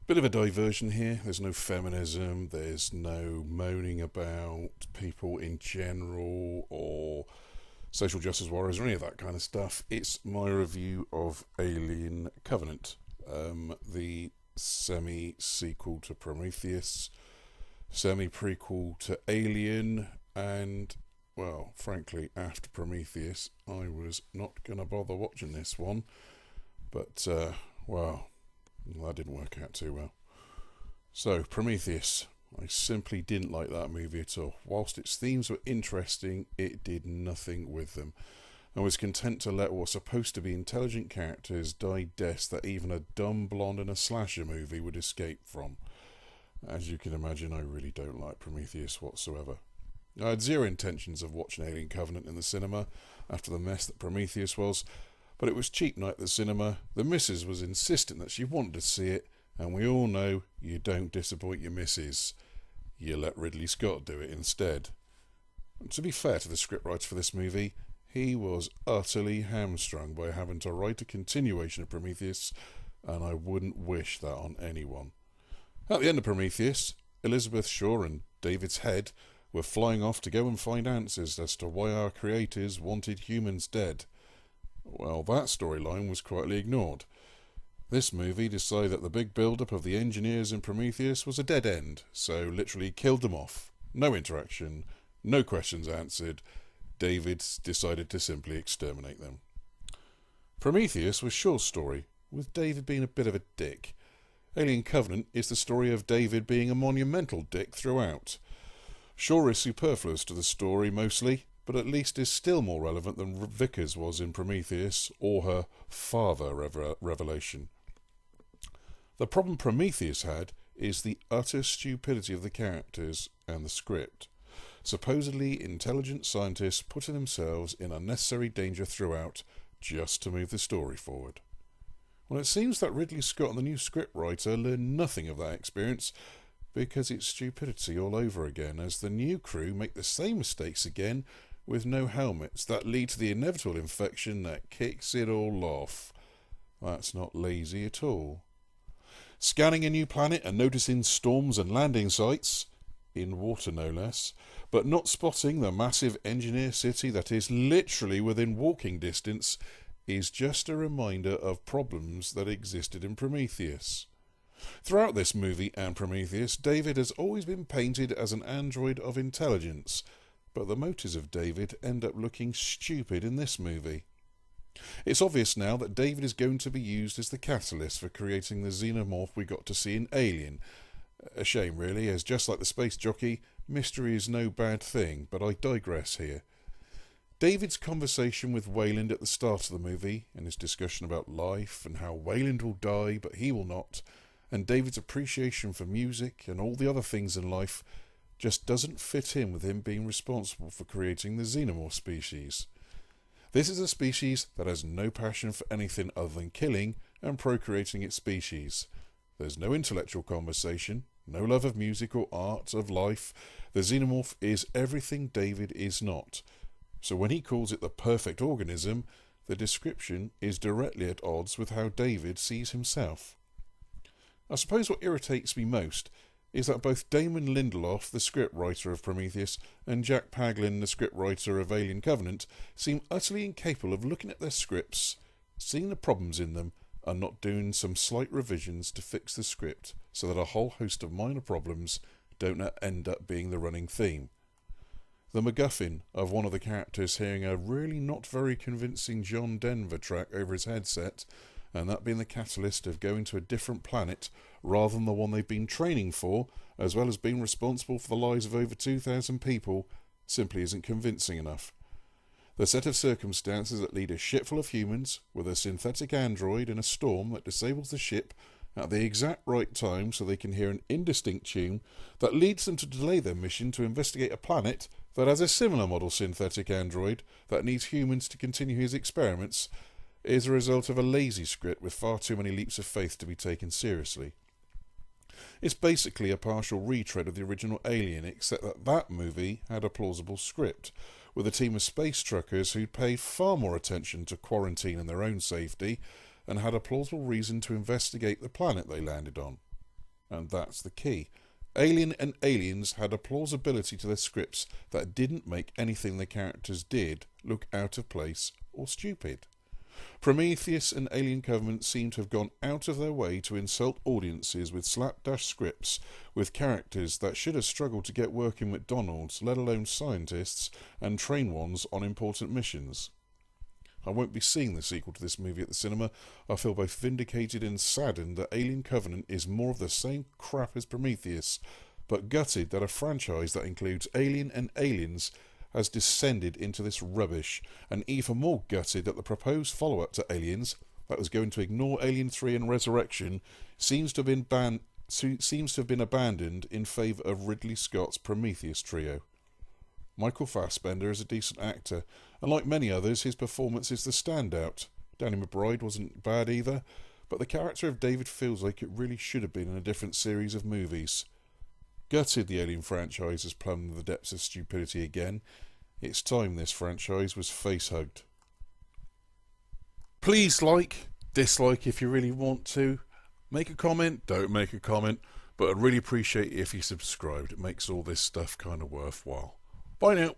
Bit of a diversion here. There's no feminism, there's no moaning about people in general or social justice warriors or any of that kind of stuff. It's my review of Alien Covenant, the semi-sequel to Prometheus, semi-prequel to Alien, and, well, frankly, after Prometheus, I was not going to bother watching this one, but, well, that didn't work out too well. So, Prometheus. I simply didn't like that movie at all. Whilst its themes were interesting, it did nothing with them. I was content to let what was supposed to be intelligent characters die deaths that even a dumb blonde in a slasher movie would escape from. As you can imagine, I really don't like Prometheus whatsoever. I had zero intentions of watching Alien Covenant in the cinema after the mess that Prometheus was, but it was cheap night at the cinema. The missus was insistent that she wanted to see it, and we all know you don't disappoint your missus. You let Ridley Scott do it instead. And to be fair to the scriptwriter for this movie, he was utterly hamstrung by having to write a continuation of Prometheus, and I wouldn't wish that on anyone. At the end of Prometheus, Elizabeth Shaw and David's head were flying off to go and find answers as to why our creators wanted humans dead. Well, that storyline was quietly ignored. This movie decided that the big build-up of the engineers in Prometheus was a dead end, so literally killed them off. No interaction, no questions answered. David decided to simply exterminate them. Prometheus was Shaw's story, with David being a bit of a dick. Alien Covenant is the story of David being a monumental dick throughout. Shaw is superfluous to the story mostly, but at least is still more relevant than Vickers was in Prometheus or her father revelation. The problem Prometheus had is the utter stupidity of the characters and the script. Supposedly intelligent scientists putting themselves in unnecessary danger throughout just to move the story forward. Well, it seems that Ridley Scott and the new scriptwriter learned nothing of that experience, because it's stupidity all over again as the new crew make the same mistakes again with no helmets that lead to the inevitable infection that kicks it all off. That's not lazy at all. Scanning a new planet and noticing storms and landing sites, in water no less, but not spotting the massive engineer city that is literally within walking distance, is just a reminder of problems that existed in Prometheus. Throughout this movie and Prometheus, David has always been painted as an android of intelligence, but the motives of David end up looking stupid in this movie. It's obvious now that David is going to be used as the catalyst for creating the xenomorph we got to see in Alien. A shame really, as just like the space jockey, mystery is no bad thing, but I digress here. David's conversation with Wayland at the start of the movie, and his discussion about life and how Wayland will die but he will not, and David's appreciation for music and all the other things in life, just doesn't fit in with him being responsible for creating the xenomorph species. This is a species that has no passion for anything other than killing and procreating its species. There's no intellectual conversation, no love of music or art, of life. The xenomorph is everything David is not. So when he calls it the perfect organism, the description is directly at odds with how David sees himself. I suppose what irritates me most is that both Damon Lindelof, the scriptwriter of Prometheus, and Jack Paglin, the scriptwriter of Alien Covenant, seem utterly incapable of looking at their scripts, seeing the problems in them, and not doing some slight revisions to fix the script so that a whole host of minor problems don't end up being the running theme. The MacGuffin of one of the characters hearing a really not very convincing John Denver track over his headset, and that being the catalyst of going to a different planet rather than the one they've been training for, as well as being responsible for the lives of over 2,000 people, simply isn't convincing enough. The set of circumstances that lead a ship full of humans, with a synthetic android in a storm that disables the ship at the exact right time so they can hear an indistinct tune that leads them to delay their mission to investigate a planet that has a similar model synthetic android that needs humans to continue his experiments, is a result of a lazy script with far too many leaps of faith to be taken seriously. It's basically a partial retread of the original Alien, except that that movie had a plausible script, with a team of space truckers who'd paid far more attention to quarantine and their own safety, and had a plausible reason to investigate the planet they landed on. And that's the key. Alien and Aliens had a plausibility to their scripts that didn't make anything the characters did look out of place or stupid. Prometheus and Alien Covenant seem to have gone out of their way to insult audiences with slapdash scripts with characters that should have struggled to get work in McDonald's, let alone scientists, and train ones on important missions. I won't be seeing the sequel to this movie at the cinema. I feel both vindicated and saddened that Alien Covenant is more of the same crap as Prometheus, but gutted that a franchise that includes Alien and Aliens has descended into this rubbish, and even more gutted that the proposed follow-up to Aliens, that was going to ignore Alien 3 and Resurrection, seems to have been abandoned in favour of Ridley Scott's Prometheus trio. Michael Fassbender is a decent actor, and like many others, his performance is the standout. Danny McBride wasn't bad either, but the character of David feels like it really should have been in a different series of movies. Gutted the Alien franchise has plumbed the depths of stupidity again. It's time this franchise was face-hugged. Please like, dislike if you really want to. Make a comment, don't make a comment, but I'd really appreciate it if you subscribed. It makes all this stuff kind of worthwhile. Bye now.